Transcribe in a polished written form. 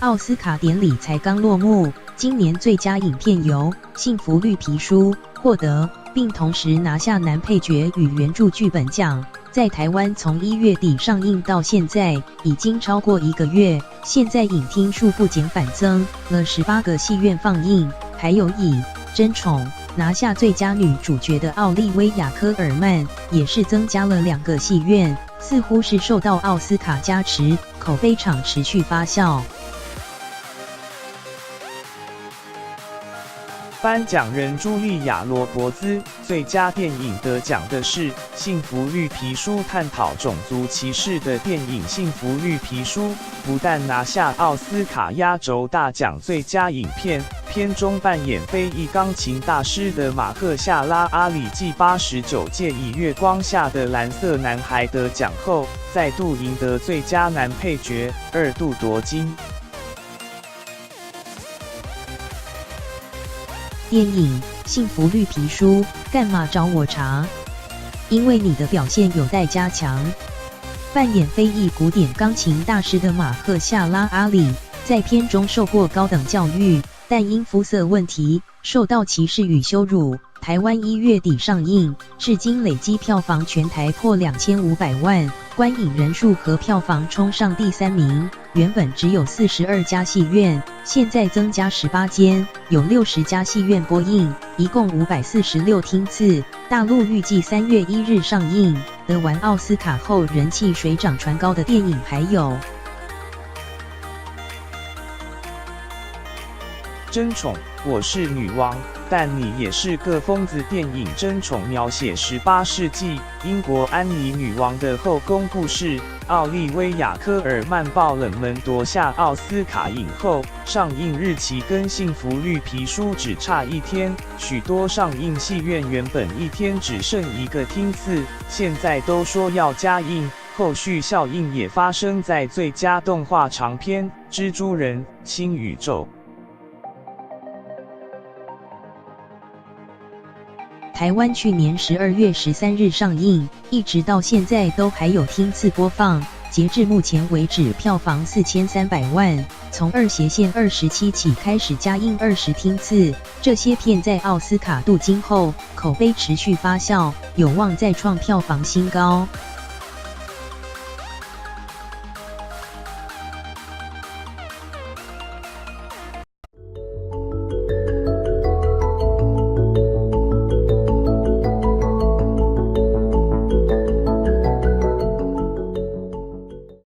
奥斯卡典礼才刚落幕，今年最佳影片由《幸福绿皮书》获得，并同时拿下男配角与原著剧本奖。在台湾从1月底上映到现在，已经超过1个月。现在影厅数不减反增了18个戏院放映，还有以《争宠》拿下最佳女主角的奥利威亚·科尔曼，也是增加了2个戏院，似乎是受到奥斯卡加持，口碑场持续发酵。颁奖人茱莉亚·罗伯兹最佳电影得奖的是《幸福绿皮书》，探讨种族歧视的电影《幸福绿皮书》不但拿下奥斯卡压轴大奖最佳影片，片中扮演非裔钢琴大师的马赫夏拉·阿里继89届以月光下的蓝色男孩得奖后，再度赢得最佳男配角，2度夺金。电影《幸福绿皮书》干嘛找我查？因为你的表现有待加强。扮演非裔古典钢琴大师的马赫夏拉·阿里，在片中受过高等教育，但因肤色问题受到歧视与羞辱。台湾1月底上映，至今累积票房全台破2500万，观影人数和票房冲上第3名。原本只有42家戏院，现在增加18间，有60家戏院播映，一共546厅次。大陆预计3月1日上映。得完奥斯卡后人气水涨船高的电影还有争宠，我是女王，但你也是个疯子。电影《争宠》描写18世纪英国安妮女王的后宫故事。奥利威亚·科尔曼爆冷门夺下奥斯卡影后，上映日期跟《幸福绿皮书》只差1天，许多上映戏院原本1天只剩1个厅次，现在都说要加映。后续效应也发生在最佳动画长片《蜘蛛人：新宇宙》。台湾去年12月13日上映，一直到现在都还有厅次播放。截至目前为止，票房4300万。从2/27起开始加映20厅次，这些片在奥斯卡镀金后，口碑持续发酵，有望再创票房新高。